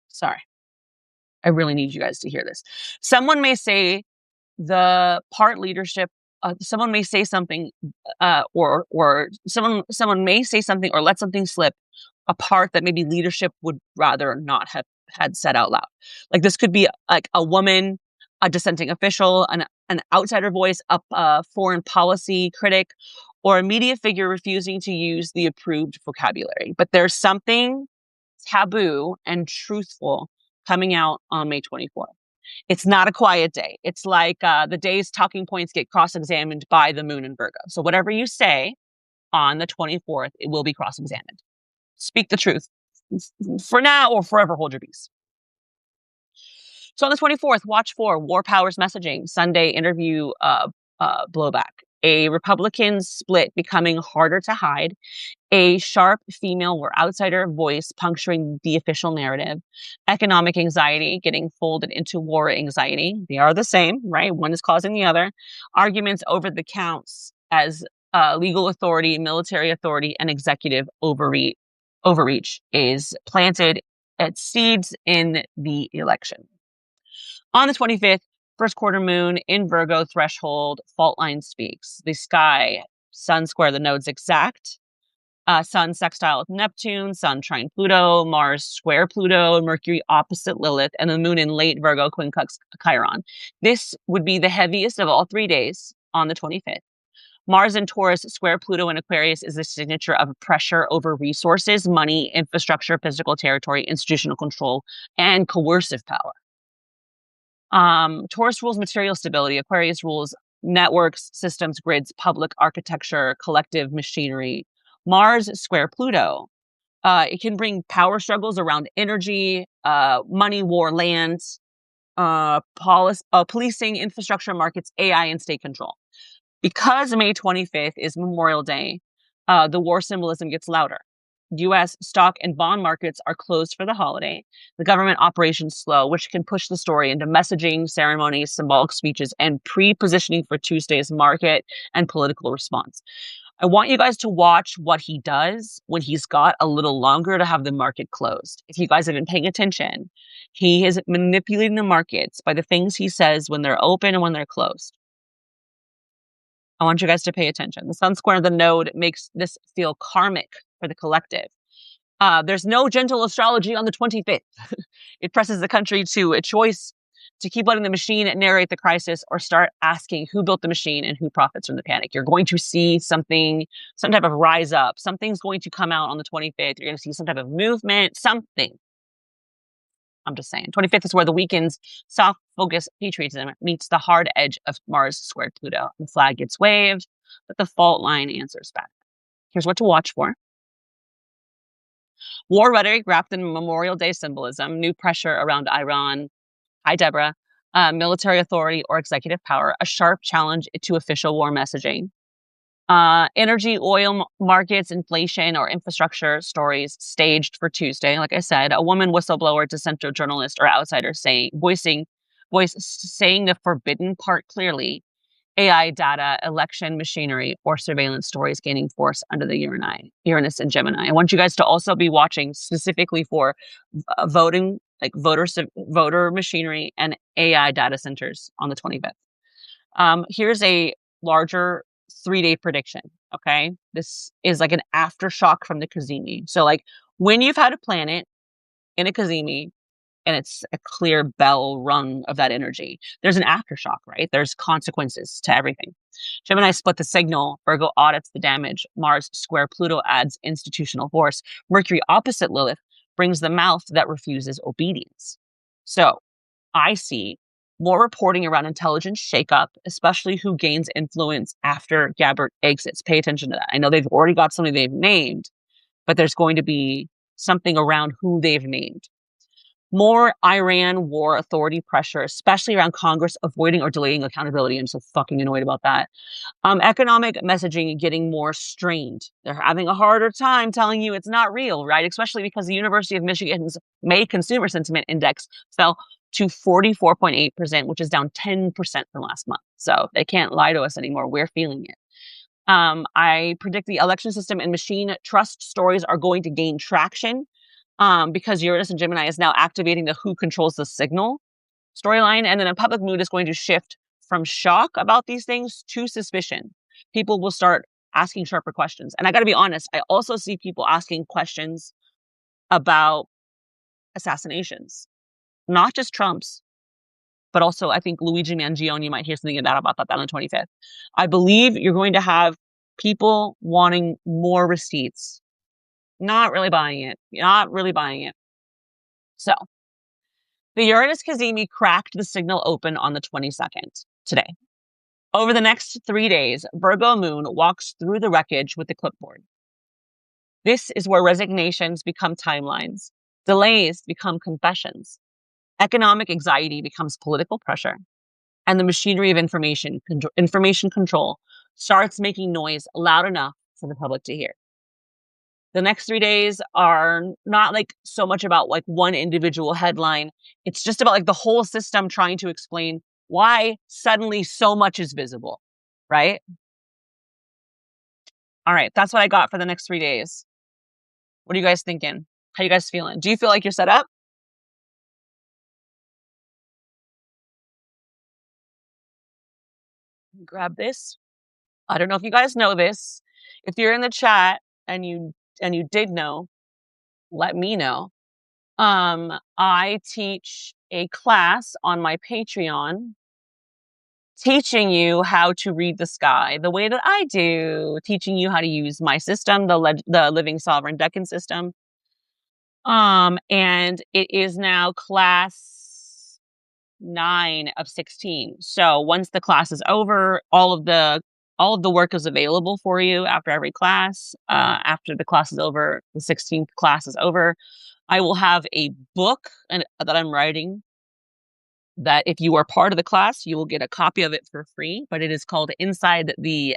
Sorry. I really need you guys to hear this. Someone may say the part leadership, someone may say something, or someone may say something or let something slip, a part that maybe leadership would rather not have had said out loud. Like, this could be like a woman, a dissenting official, an outsider voice, a foreign policy critic, or a media figure refusing to use the approved vocabulary. But there's something taboo and truthful coming out on May 24th. It's not a quiet day. It's like the day's talking points get cross-examined by the moon in Virgo. So whatever you say on the 24th, it will be cross-examined. Speak the truth. For now or forever hold your peace. So on the 24th, watch for war powers messaging, Sunday interview blowback. a Republican split becoming harder to hide, a sharp female or outsider voice puncturing the official narrative, economic anxiety getting folded into war anxiety. They are the same, right? One is causing the other. Arguments over the counts as legal authority, military authority, and executive overreach is planted at seeds in the election. On the 25th, first quarter moon in Virgo threshold, fault line speaks. The sky, sun square the nodes exact. Sun sextile with Neptune, Sun trine Pluto, Mars square Pluto, Mercury opposite Lilith, and the moon in late Virgo quincunx Chiron. This would be the heaviest of all 3 days on the 25th. Mars in Taurus square Pluto in Aquarius is the signature of pressure over resources, money, infrastructure, physical territory, institutional control, and coercive power. Taurus rules material stability. Aquarius rules networks, systems, grids, public architecture, collective machinery. Mars square Pluto. It can bring power struggles around energy, money, war, land, policing, infrastructure, markets, AI, and state control. Because May 25th is Memorial Day, the war symbolism gets louder. U.S. stock and bond markets are closed for the holiday. The government operations slow, which can push the story into messaging, ceremonies, symbolic speeches, and pre-positioning for Tuesday's market and political response. I want you guys to watch what he does when he's got a little longer to have the market closed. If you guys have been paying attention, he is manipulating the markets by the things he says when they're open and when they're closed. I want you guys to pay attention. The sun square of the node makes this feel karmic for the collective. There's no gentle astrology on the 25th. It presses the country to a choice to keep letting the machine narrate the crisis or start asking who built the machine and who profits from the panic. You're going to see something, some type of rise up. Something's going to come out on the 25th. You're going to see some type of movement, something. I'm just saying. 25th is where the weekend's soft focus patriotism meets the hard edge of Mars squared Pluto. The flag gets waved, but the fault line answers back. Here's what to watch for. War rhetoric wrapped in Memorial Day symbolism, new pressure around Iran, hi Deborah, military authority or executive power, a sharp challenge to official war messaging. Energy, oil markets, inflation, or infrastructure stories staged for Tuesday. Like I said, a woman whistleblower, dissenter, journalist, or outsider saying the forbidden part clearly. AI data, election machinery, or surveillance stories gaining force under the Uranus and Gemini. I want you guys to also be watching specifically for voting, like voter machinery and AI data centers on the 25th. Here's a larger 3-day prediction. Okay. This is like an aftershock from the Cazimi. So like when you've had a planet in a Cazimi and it's a clear bell rung of that energy, there's an aftershock, right? There's consequences to everything. Gemini split the signal. Virgo audits the damage. Mars square Pluto adds institutional force. Mercury opposite Lilith brings the mouth that refuses obedience. So I see more reporting around intelligence shakeup, especially who gains influence after Gabbard exits. Pay attention to that. I know they've already got something they've named, but there's going to be something around who they've named. More Iran war authority pressure, especially around Congress avoiding or delaying accountability. I'm so fucking annoyed about that. Economic messaging getting more strained. They're having a harder time telling you it's not real, right? Especially because the University of Michigan's May Consumer Sentiment Index fell to 44.8%, which is down 10% from last month. So they can't lie to us anymore. We're feeling it. I predict the election system and machine trust stories are going to gain traction because Uranus and Gemini is now activating the who controls the signal storyline. And then a public mood is going to shift from shock about these things to suspicion. People will start asking sharper questions. And I got to be honest, I also see people asking questions about assassinations, not just Trump's, but also I think Luigi Mangione, you might hear something about that on the 25th. I believe you're going to have people wanting more receipts. Not really buying it. So the Uranus Cazimi cracked the signal open on the 22nd today. Over the next 3 days, Virgo moon walks through the wreckage with the clipboard. This is where resignations become timelines, delays become confessions, economic anxiety becomes political pressure, and the machinery of information control starts making noise loud enough for the public to hear. The next 3 days are not, like, so much about, like, one individual headline. It's just about, like, the whole system trying to explain why suddenly so much is visible, right? Alright, that's what I got for the next 3 days. What are you guys thinking? How you guys feeling? Do you feel like you're set up? Grab this. I don't know if you guys know this. If you're in the chat and you did know, let me know. I teach a class on my Patreon teaching you how to read the sky the way that I do, teaching you how to use my system, the Living Sovereign Decan system. And it is now class 9 of 16. So once the class is over, all of the work is available for you after every class. After the class is over, the 16th class is over, I will have a book that I'm writing that if you are part of the class, you will get a copy of it for free, but it is called Inside the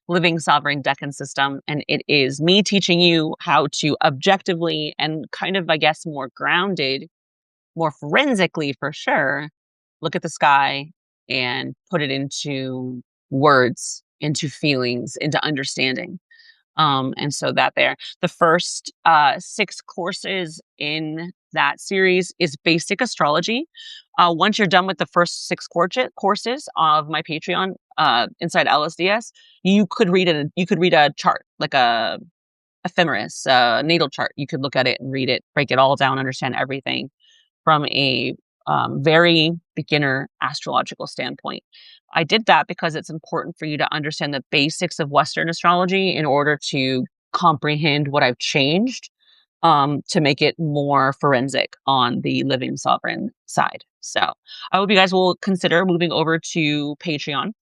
Living Sovereign Decan System. And it is me teaching you how to objectively and kind of, I guess, more grounded, more forensically for sure, look at the sky and put it into words, into feelings, into understanding. And so that there, the first 6 courses in that series is basic astrology. Once you're done with the first 6 courses of my Patreon inside LSDS, you could read a chart, like a ephemeris, natal chart. You could look at it and read it, break it all down, understand everything from a very beginner astrological standpoint. I did that because it's important for you to understand the basics of Western astrology in order to comprehend what I've changed to make it more forensic on the Living Sovereign side. So I hope you guys will consider moving over to Patreon.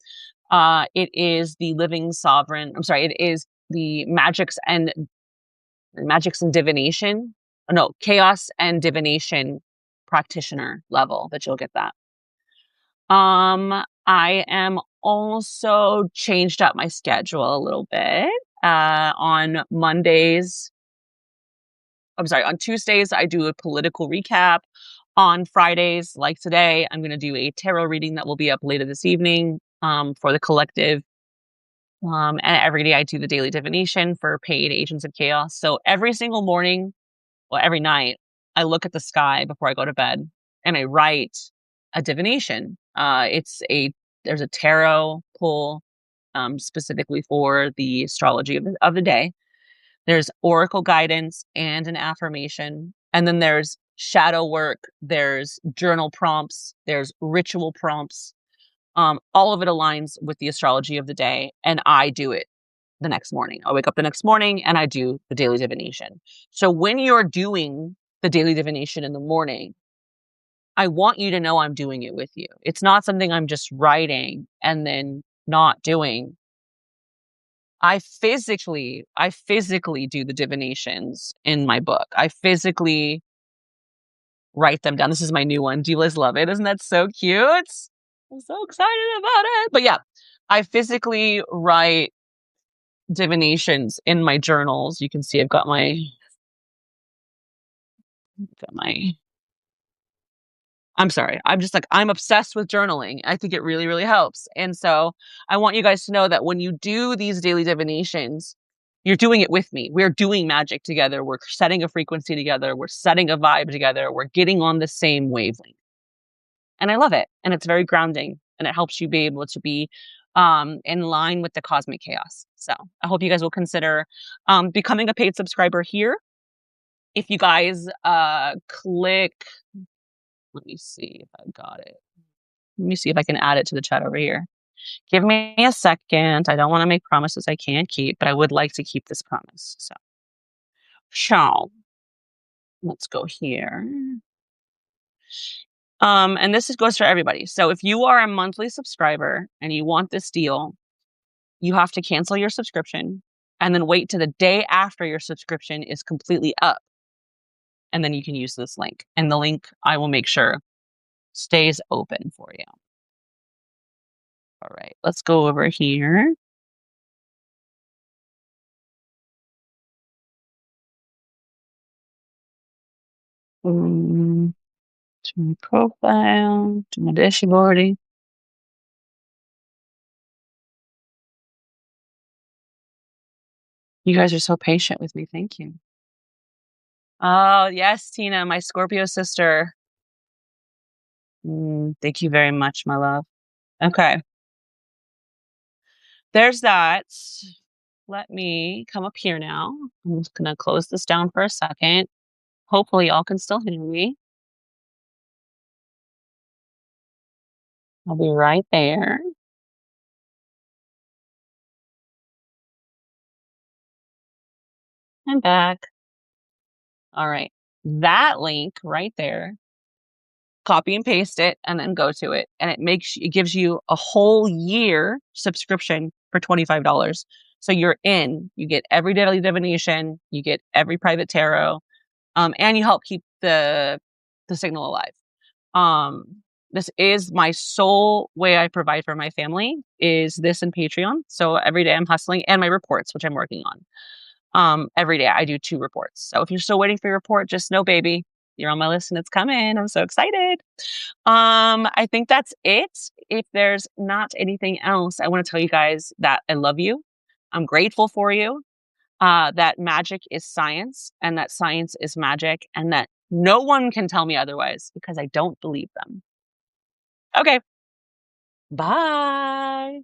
It is the Living Sovereign. I'm sorry. It is the Magics and Divination. No, Chaos and Divination practitioner level that you'll get that. I am also changed up my schedule a little bit. On Mondays, I'm sorry, on Tuesdays, I do a political recap. On Fridays, like today, I'm going to do a tarot reading that will be up later this evening for the collective. And every day I do the daily divination for paid agents of chaos. So every single morning, well, every night, I look at the sky before I go to bed and I write a divination. There's a tarot pull specifically for the astrology of the day. There's oracle guidance and an affirmation. And then there's shadow work, there's journal prompts, there's ritual prompts. All of it aligns with the astrology of the day, and I do it the next morning. I wake up the next morning and I do the daily divination. So when you're doing the daily divination in the morning, I want you to know I'm doing it with you. It's not something I'm just writing and then not doing. I physically do the divinations in my book. I physically write them down. This is my new one. Do you guys love it? Isn't that so cute? I'm so excited about it. But yeah, I physically write divinations in my journals. You can see I've got my I'm sorry. I'm just like, I'm obsessed with journaling. I think it really, really helps. And so I want you guys to know that when you do these daily divinations, you're doing it with me. We're doing magic together. We're setting a frequency together. We're setting a vibe together. We're getting on the same wavelength. And I love it. And it's very grounding and it helps you be able to be in line with the cosmic chaos. So I hope you guys will consider becoming a paid subscriber here. If you guys click, let me see if I got it. Let me see if I can add it to the chat over here. Give me a second. I don't want to make promises I can't keep, but I would like to keep this promise. So let's go here. And goes for everybody. So if you are a monthly subscriber and you want this deal, you have to cancel your subscription and then wait to the day after your subscription is completely up. And then you can use this link. And the link I will make sure stays open for you. All right, let's go over here. Mm, to my profile, to my dashboard. You guys are so patient with me. Thank you. Oh, yes, Tina, my Scorpio sister. Thank you very much, my love. Okay, there's that. Let me come up here now. I'm just gonna close this down for a second. Hopefully, y'all can still hear me. I'll be right there. I'm back. All right. That link right there, copy and paste it and then go to it. And it gives you a whole year subscription for $25. So you're in, you get every daily divination, you get every private tarot, and you help keep the signal alive. Um, this is my sole way I provide for my family is this and Patreon. So every day I'm hustling and my reports, which I'm working on. Every day I do 2 reports. So if you're still waiting for your report, just know, baby, you're on my list and it's coming. I'm so excited. I think that's it. If there's not anything else, I want to tell you guys that I love you. I'm grateful for you. That magic is science and that science is magic and that no one can tell me otherwise because I don't believe them. Okay. Bye.